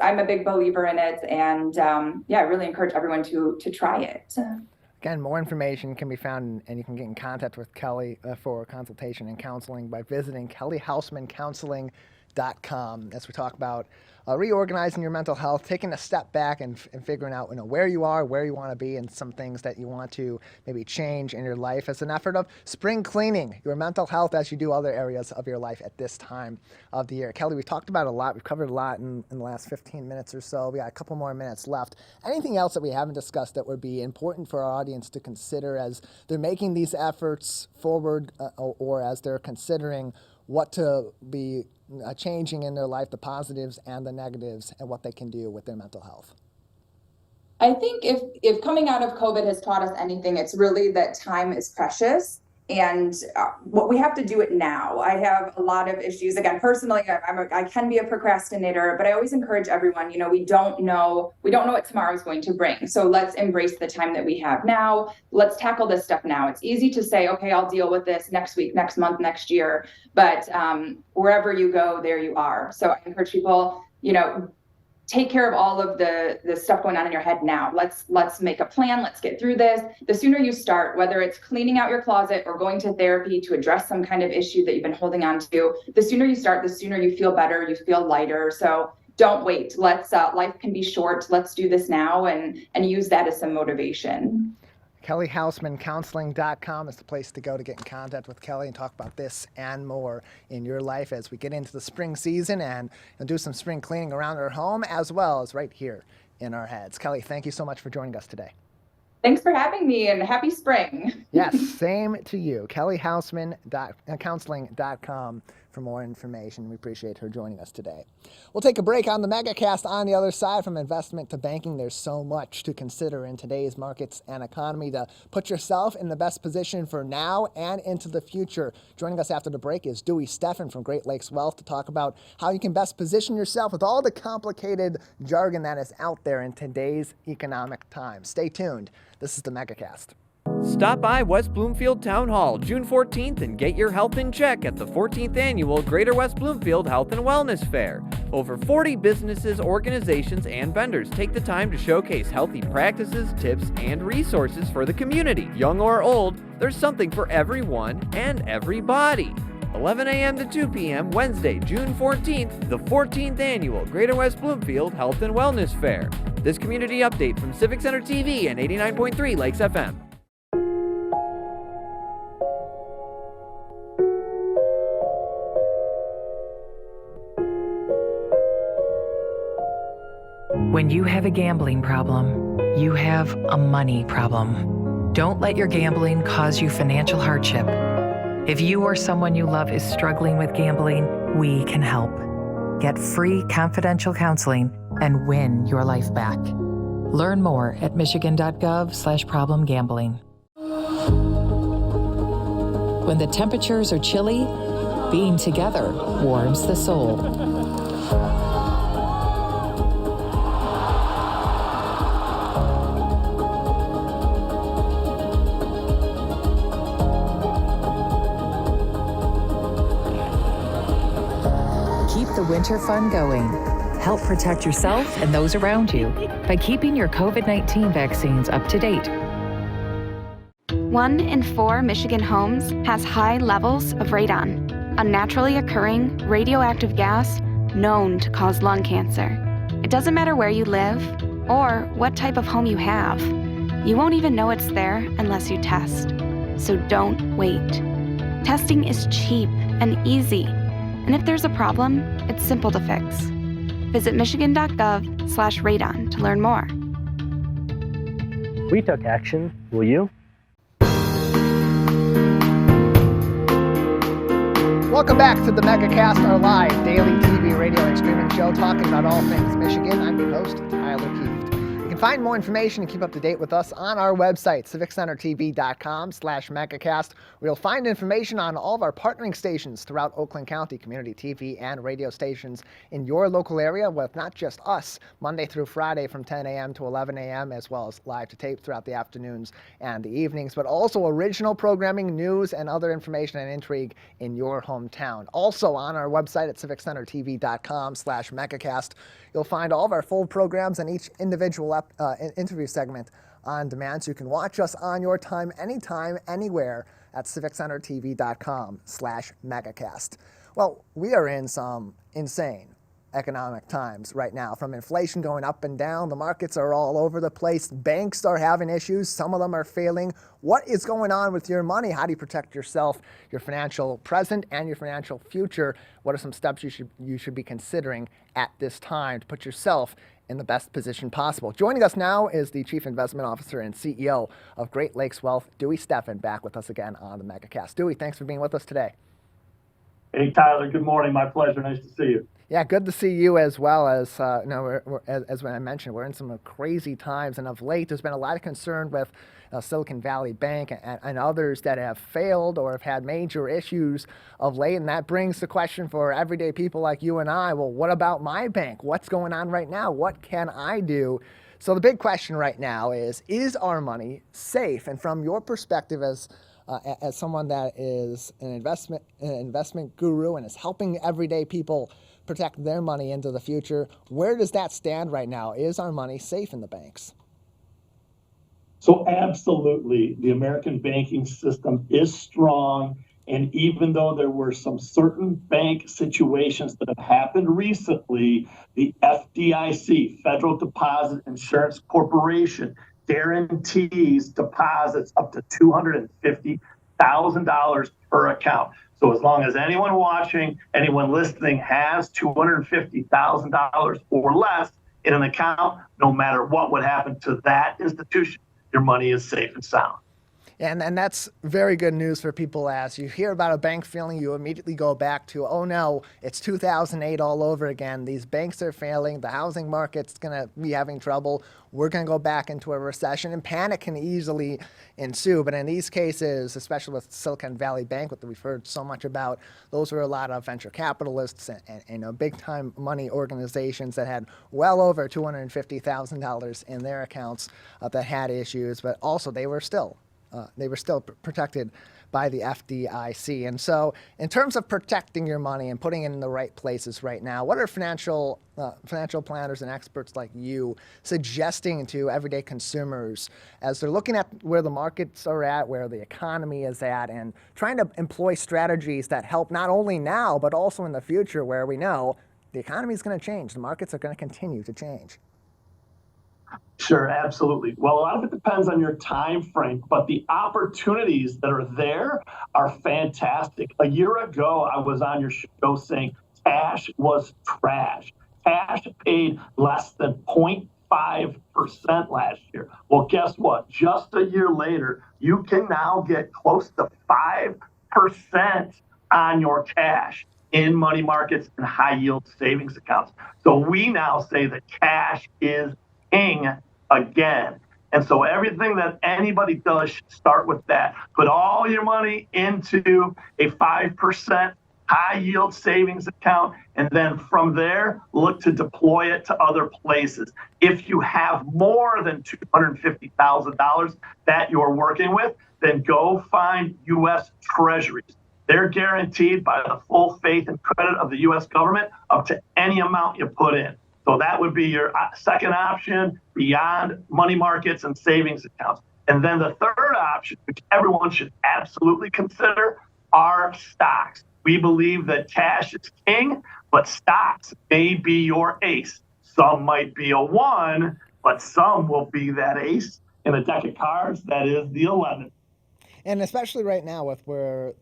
S18: I'm a big believer in it. And I really encourage everyone to try it.
S1: Again, more information can be found, and you can get in contact with Kelly for consultation and counseling by visiting kellyhausmancounseling.com as we talk about reorganizing your mental health, taking a step back and figuring out where you are, where you want to be, and some things that you want to maybe change in your life as an effort of spring cleaning your mental health as you do other areas of your life at this time of the year. Kelly, we've talked about a lot. We've covered a lot in the last 15 minutes or so. We got a couple more minutes left. Anything else that we haven't discussed that would be important for our audience to consider as they're making these efforts forward or as they're considering what to be changing in their life, the positives and the negatives, and what they can do with their mental health?
S18: I think if coming out of COVID has taught us anything, it's really that time is precious. And what we have to do it now. I have a lot of issues. Again, personally, I can be a procrastinator, but I always encourage everyone, we don't know what tomorrow is going to bring. So let's embrace the time that we have now. Let's tackle this stuff now. It's easy to say, okay, I'll deal with this next week, next month, next year. But wherever you go, there you are. So I encourage people, take care of all of the stuff going on in your head now. Let's make a plan. Let's get through this. The sooner you start, whether it's cleaning out your closet or going to therapy to address some kind of issue that you've been holding on to, the sooner you start, the sooner you feel better, you feel lighter. So don't wait. Life can be short. Let's do this now and use that as some motivation.
S1: KellyHausmanCounseling.com is the place to go to get in contact with Kelly and talk about this and more in your life as we get into the spring season and do some spring cleaning around our home as well as right here in our heads. Kelly, thank you so much for joining us today.
S18: Thanks for having me and happy spring.
S1: Yes, same to you. KellyHausmanCounseling.com for more information. We appreciate her joining us today. We'll take a break on the Megacast. On the other side, from investment to banking, there's so much to consider in today's markets and economy to put yourself in the best position for now and into the future. Joining us after the break is Dewey Steffen from Great Lakes Wealth to talk about how you can best position yourself with all the complicated jargon that is out there in today's economic times. Stay tuned. This is the Megacast.
S2: Stop by West Bloomfield Town Hall June 14th and get your health in check at the 14th Annual Greater West Bloomfield Health and Wellness Fair. Over 40 businesses, organizations, and vendors take the time to showcase healthy practices, tips, and resources for the community. Young or old, there's something for everyone and everybody. 11 a.m. to 2 p.m. Wednesday, June 14th, the 14th Annual Greater West Bloomfield Health and Wellness Fair. This community update from Civic Center TV and 89.3 Lakes FM.
S15: When you have a gambling problem, you have a money problem. Don't let your gambling cause you financial hardship. If you or someone you love is struggling with gambling, we can help. Get free confidential counseling and win your life back. Learn more at michigan.gov/problemgambling. When the temperatures are chilly, being together warms the soul. The winter fun going. Help protect yourself and those around you by keeping your COVID-19 vaccines up to date.
S19: 1 in 4 Michigan homes has high levels of radon, a naturally occurring radioactive gas known to cause lung cancer. It doesn't matter where you live or what type of home you have. You won't even know it's there unless you test. So don't wait. Testing is cheap and easy. And if there's a problem, it's simple to fix. Visit michigan.gov/radon to learn more.
S20: We took action. Will you?
S1: Welcome back to the Megacast, our live daily TV, radio, and streaming show talking about all things Michigan. I'm your host, Tyler Kieft. You can find more information and keep up to date with us on our website, civiccentertv.com/Megacast, where you'll find information on all of our partnering stations throughout Oakland County, community TV and radio stations in your local area with not just us, Monday through Friday from 10 a.m. to 11 a.m., as well as live to tape throughout the afternoons and the evenings, but also original programming, news, and other information and intrigue in your hometown. Also on our website at civiccentertv.com/Megacast, you'll find all of our full programs and each individual interview segment on demand, so you can watch us on your time, anytime, anywhere at civiccentertv.com/Megacast. Well, we are in some insane economic times right now, from inflation going up and down. The markets are all over the place. Banks are having issues. Some of them are failing. What is going on with your money? How do you protect yourself, your financial present, and your financial future? What are some steps you should be considering at this time to put yourself in the best position possible? Joining us now is the Chief Investment Officer and CEO of Great Lakes Wealth, Dewey Steffen, back with us again on the Megacast. Dewey, thanks for being with us today.
S21: Hey, Tyler. Good morning. My pleasure. Nice to see you.
S1: Yeah, good to see you as well. As as I mentioned, we're in some crazy times, and of late, there's been a lot of concern with Silicon Valley Bank and others that have failed or have had major issues of late, and that brings the question for everyday people like you and I, well, what about my bank? What's going on right now? What can I do? So the big question right now is our money safe? And from your perspective as someone that is an investment guru and is helping everyday people protect their money into the future, where does that stand right now? Is our money safe in the banks?
S21: So absolutely, the American banking system is strong. And even though there were some certain bank situations that have happened recently, the FDIC, Federal Deposit Insurance Corporation, guarantees deposits up to $250,000 per account. So as long as anyone watching, anyone listening has $250,000 or less in an account, no matter what would happen to that institution, your money is safe and sound.
S1: And that's very good news for people. As you hear about a bank failing, you immediately go back to, oh no, it's 2008 all over again. These banks are failing. The housing market's going to be having trouble. We're going to go back into a recession, and panic can easily ensue. But in these cases, especially with Silicon Valley Bank, what we've heard so much about, those were a lot of venture capitalists and big-time money organizations that had well over $250,000 in their accounts that had issues, but also they were still protected by the FDIC. And so in terms of protecting your money and putting it in the right places right now, what are financial planners and experts like you suggesting to everyday consumers as they're looking at where the markets are at, where the economy is at, and trying to employ strategies that help not only now, but also in the future, where we know the economy is going to change, the markets are going to continue to change?
S21: Sure, absolutely. Well, a lot of it depends on your time frame, but the opportunities that are there are fantastic. A year ago, I was on your show saying cash was trash. Cash paid less than 0.5% last year. Well, guess what? Just a year later, you can now get close to 5% on your cash in money markets and high yield savings accounts. So we now say that cash is king again. And so everything that anybody does should start with that. Put all your money into a 5% high yield savings account, and then from there, look to deploy it to other places. If you have more than $250,000 that you're working with, then go find U.S. Treasuries. They're guaranteed by the full faith and credit of the U.S. government up to any amount you put in. So that would be your second option beyond money markets and savings accounts. And then the third option, which everyone should absolutely consider, are stocks. We believe that cash is king, but stocks may be your ace. Some might be a 1, but some will be that ace in a deck of cards that is the 11.
S1: And especially right now with where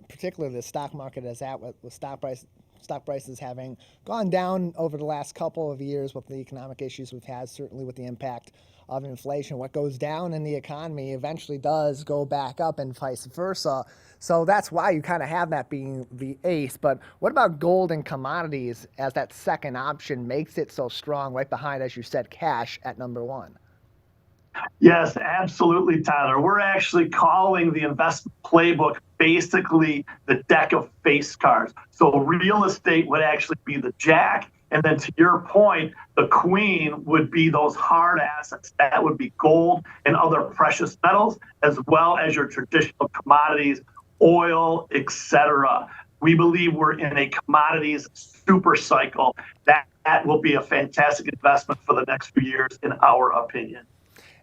S1: particularly the stock market is at, with stock prices having gone down over the last couple of years with the economic issues we've had, certainly with the impact of inflation. What goes down in the economy eventually does go back up and vice versa. So that's why you kind of have that being the ace. But what about gold and commodities as that second option makes it so strong right behind, as you said, cash at number one?
S21: Yes, absolutely, Tyler. We're actually calling the investment playbook basically the deck of face cards. So real estate would actually be the jack. And then to your point, the queen would be those hard assets. That would be gold and other precious metals, as well as your traditional commodities, oil, etc. We believe we're in a commodities super cycle. That will be a fantastic investment for the next few years, in our opinion.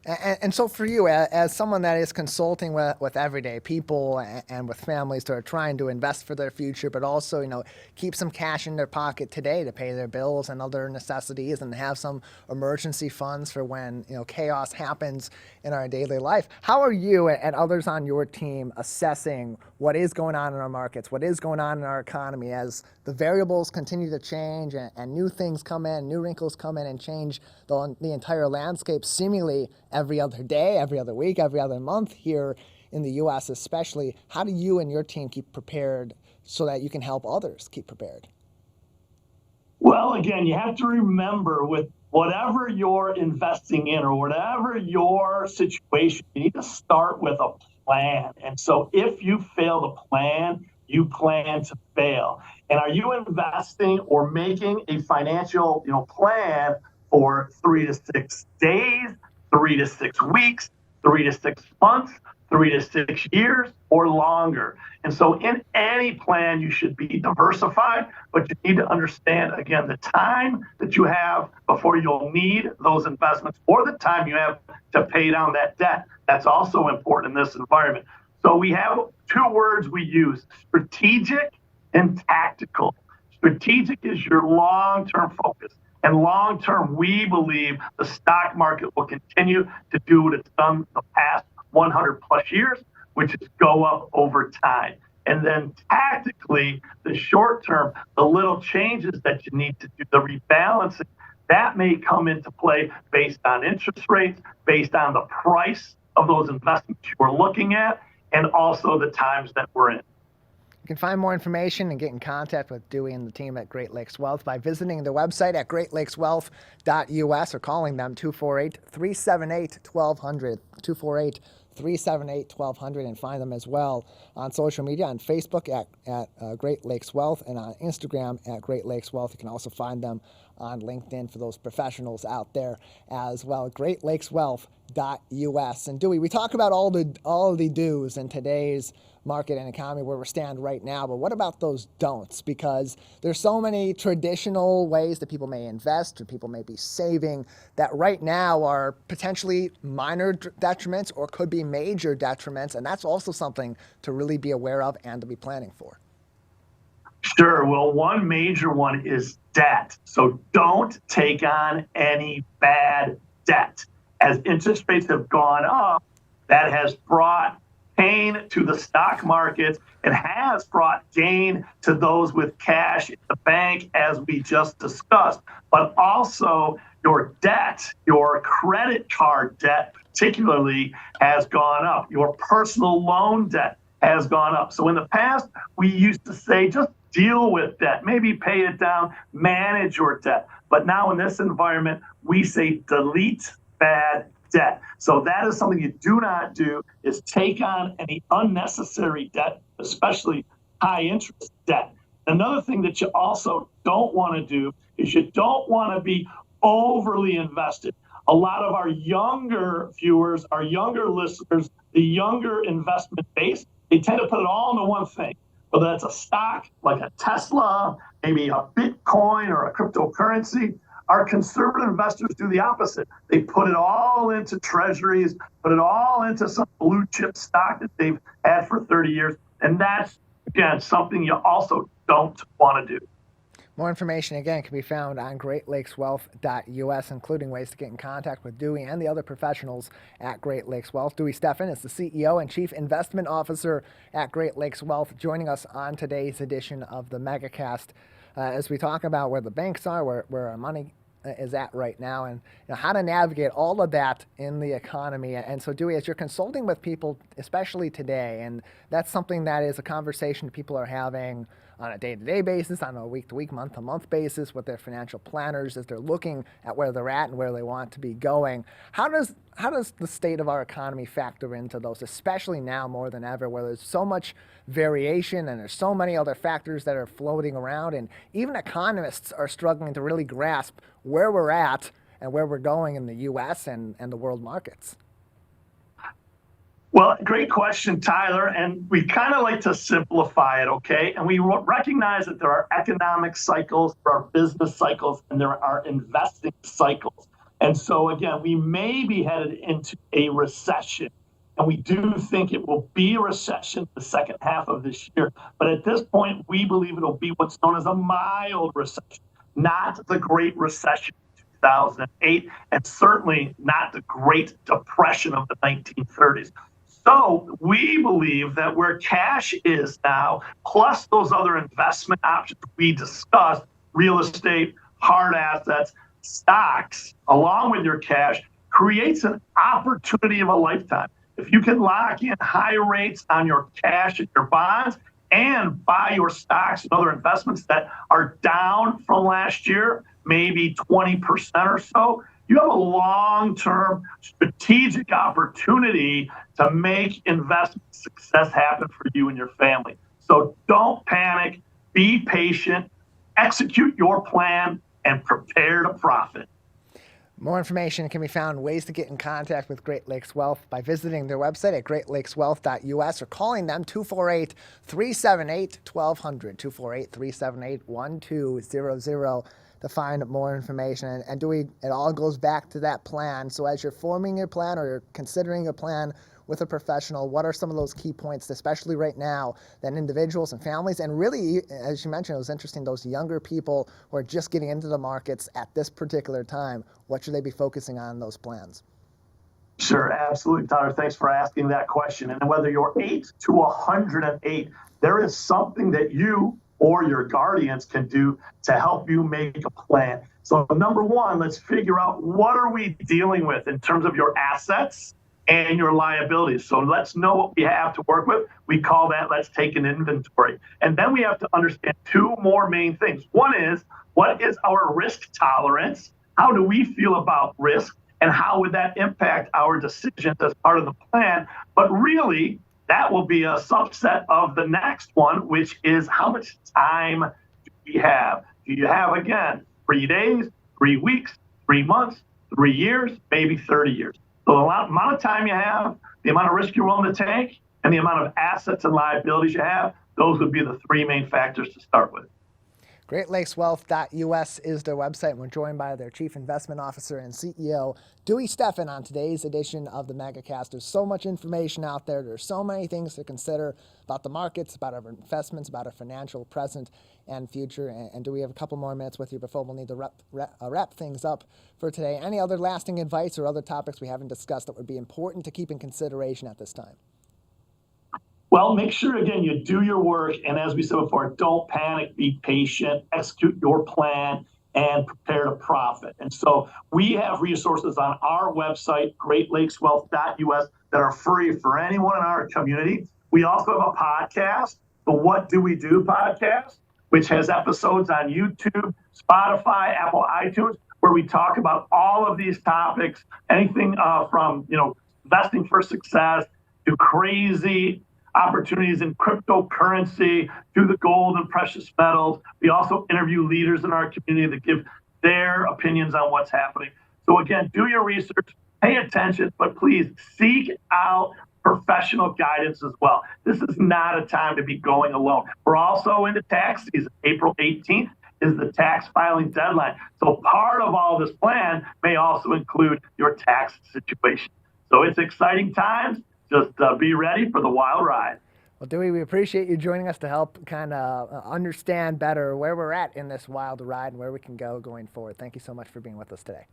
S1: And so for you, as someone that is consulting with everyday people and with families that are trying to invest for their future, but also, keep some cash in their pocket today to pay their bills and other necessities and have some emergency funds for when, chaos happens in our daily life. How are you and others on your team assessing what is going on in our markets, what is going on in our economy as the variables continue to change and new things come in, new wrinkles come in and change the entire landscape seemingly every other day, every other week, every other month here in the U.S. especially? How do you and your team keep prepared so that you can help others keep prepared?
S21: Well, again, you have to remember with whatever you're investing in or whatever your situation, you need to start with a plan. And so if you fail to plan, you plan to fail. And are you investing or making a financial, plan for 3 to 6 days, 3 to 6 weeks, 3 to 6 months, 3 to 6 years, or longer? And so in any plan, you should be diversified, but you need to understand, again, the time that you have before you'll need those investments or the time you have to pay down that debt. That's also important in this environment. So we have 2 words we use: strategic and tactical. Strategic is your long-term focus. And long-term, we believe the stock market will continue to do what it's done the past 100 plus years, which is go up over time. And then tactically, the short-term, the little changes that you need to do, the rebalancing, that may come into play based on interest rates, based on the price of those investments you are looking at, and also the times that we're in.
S1: You can find more information and get in contact with Dewey and the team at Great Lakes Wealth by visiting their website at greatlakeswealth.us or calling them 248-378-1200, 248-378-1200, and find them as well on social media, on Facebook at Great Lakes Wealth and on Instagram at Great Lakes Wealth. You can also find them on LinkedIn for those professionals out there as well, greatlakeswealth.us. And Dewey, we talk about all the do's in today's market and economy where we stand right now, but what about those don'ts? Because there's so many traditional ways that people may invest or people may be saving that right now are potentially minor detriments or could be major detriments, and that's also something to really be aware of and to be planning for.
S21: Sure. Well, one major one is debt. So don't take on any bad debt. As interest rates have gone up, that has brought pain to the stock market. It has brought gain to those with cash in the bank, as we just discussed. But also your debt, your credit card debt particularly, has gone up. Your personal loan debt has gone up. So in the past, we used to say, just deal with debt, maybe pay it down, manage your debt. But now in this environment, we say delete bad debt. So that is something you do not do, is take on any unnecessary debt, especially high interest debt. Another thing that you also don't want to do is you don't want to be overly invested. A lot of our younger viewers, our younger listeners, the younger investment base, they tend to put it all into one thing. Whether that's a stock like a Tesla, maybe a Bitcoin or a cryptocurrency. Our conservative investors do the opposite. They put it all into treasuries, put it all into some blue chip stock that they've had for 30 years. And that's, again, something you also don't want to do.
S1: More information, again, can be found on greatlakeswealth.us, including ways to get in contact with Dewey and the other professionals at Great Lakes Wealth. Dewey Steffen is the CEO and Chief Investment Officer at Great Lakes Wealth, joining us on today's edition of the Megacast as we talk about where the banks are, where our money is at right now, and how to navigate all of that in the economy. And so, Dewey, as you're consulting with people, especially today, and that's something that is a conversation people are having on a day-to-day basis, on a week-to-week, month-to-month basis with their financial planners as they're looking at where they're at and where they want to be going. How does the state of our economy factor into those, especially now more than ever, where there's so much variation and there's so many other factors that are floating around, and even economists are struggling to really grasp where we're at and where we're going in the U.S. and the world markets?
S21: Well, great question, Tyler. And we kind of like to simplify it, okay? And we recognize that there are economic cycles, there are business cycles, and there are investing cycles. And so, again, we may be headed into a recession. And we do think it will be a recession the second half of this year. But at this point, we believe it'll be what's known as a mild recession, not the Great Recession of 2008, and certainly not the Great Depression of the 1930s. So we believe that where cash is now, plus those other investment options we discussed, real estate, hard assets, stocks, along with your cash, creates an opportunity of a lifetime. If you can lock in high rates on your cash and your bonds and buy your stocks and other investments that are down from last year, maybe 20% or so, you have a long-term strategic opportunity to make investment success happen for you and your family. So don't panic, be patient, execute your plan, and prepare to profit.
S1: More information can be found, ways to get in contact with Great Lakes Wealth, by visiting their website at greatlakeswealth.us or calling them 248-378-1200, 248-378-1200 to find more information. And Dewey, it all goes back to that plan. So as you're forming your plan or you're considering a plan with a professional, what are some of those key points, especially right now, that individuals and families, and really, as you mentioned, it was interesting, those younger people who are just getting into the markets at this particular time, what should they be focusing on in those plans?
S21: Sure, absolutely, Tyler. Thanks for asking that question. And whether you're 8 to 108, there is something that you or your guardians can do to help you make a plan. So number one, let's figure out what are we dealing with in terms of your assets and your liabilities. So let's know what we have to work with. We call that, let's take an inventory. And then we have to understand two more main things. One is, what is our risk tolerance? How do we feel about risk? And how would that impact our decisions as part of the plan? But really, that will be a subset of the next one, which is how much time do we have? Do you have, again, 3 days, 3 weeks, 3 months, 3 years, maybe 30 years? So the amount of time you have, the amount of risk you're willing to take, and the amount of assets and liabilities you have, those would be the three main factors to start with.
S1: GreatLakesWealth.us is their website, and we're joined by their Chief Investment Officer and CEO, Dewey Steffen, on today's edition of the Megacast. There's so much information out there. There's so many things to consider about the markets, about our investments, about our financial present and future. And do we have a couple more minutes with you before we'll need to wrap things up for today? Any other lasting advice or other topics we haven't discussed that would be important to keep in consideration at this time?
S21: Well, make sure, again, you do your work. And as we said before, don't panic, be patient, execute your plan, and prepare to profit. And so we have resources on our website, greatlakeswealth.us, that are free for anyone in our community. We also have a podcast, the What Do We Do podcast, which has episodes on YouTube, Spotify, Apple, iTunes, where we talk about all of these topics, anything from, investing for success to crazy opportunities in cryptocurrency, to the gold and precious metals. We also interview leaders in our community that give their opinions on what's happening. So again, do your research, pay attention, but please seek out professional guidance as well. This is not a time to be going alone. We're also into tax season. April 18th is the tax filing deadline. So part of all this plan may also include your tax situation. So it's exciting times. Just be ready for the wild ride.
S1: Well, Dewey, we appreciate you joining us to help kind of understand better where we're at in this wild ride and where we can go going forward. Thank you so much for being with us today.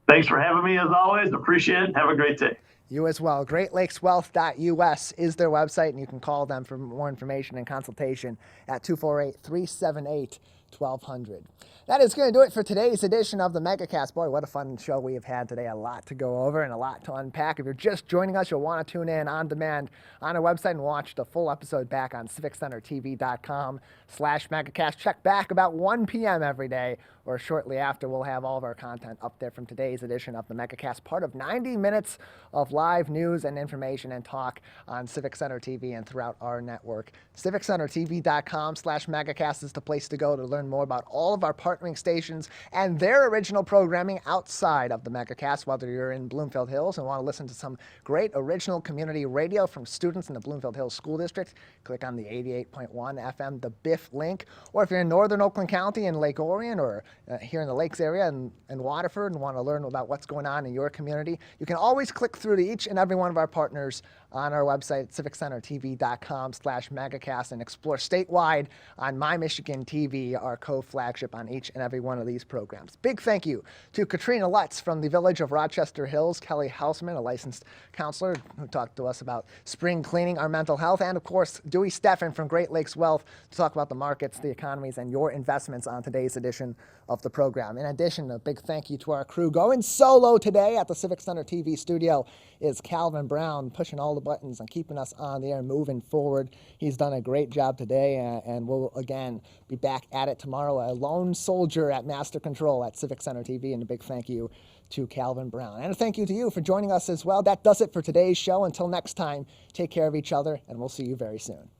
S21: Thanks for having me as always. Appreciate it. Have a great day.
S1: You as well. GreatLakesWealth.us is their website, and you can call them for more information and consultation at 248-378-1200. That is going to do it for today's edition of the Megacast. Boy, what a fun show we have had today. A lot to go over and a lot to unpack. If you're just joining us, you'll want to tune in on demand on our website and watch the full episode back on civiccentertv.com/Megacast. Check back about 1 p.m. every day, or shortly after. We'll have all of our content up there from today's edition of the Megacast, part of 90 minutes of live news and information and talk on Civic Center TV and throughout our network. civiccentertv.com/Megacast is the place to go to learn more about all of our partnering stations and their original programming outside of the Megacast. Whether you're in Bloomfield Hills and want to listen to some great original community radio from students in the Bloomfield Hills School District, click on the 88.1 FM, the BIF link. Or if you're in northern Oakland County in Lake Orion, or here in the Lakes area in Waterford, and want to learn about what's going on in your community, you can always click through to each and every one of our partners on our website, civiccentertv.com/Megacast, and explore statewide on My Michigan TV, our co-flagship on each and every one of these programs. Big thank you to Kristina Luts from the Village of Rochester Hills, Kelly Hausman, a licensed counselor who talked to us about spring cleaning, our mental health, and of course, Dewey Steffen from Great Lakes Wealth to talk about the markets, the economies, and your investments on today's edition of the program. In addition, a big thank you to our crew. Going solo today at the Civic Center TV studio is Calvin Brown, pushing all the buttons and keeping us on the air, moving forward. He's done a great job today, and we'll again be back at it tomorrow. A lone soldier at Master Control at Civic Center TV, and a big thank you to Calvin Brown. And a thank you to you for joining us as well. That does it for today's show. Until next time, take care of each other, and we'll see you very soon.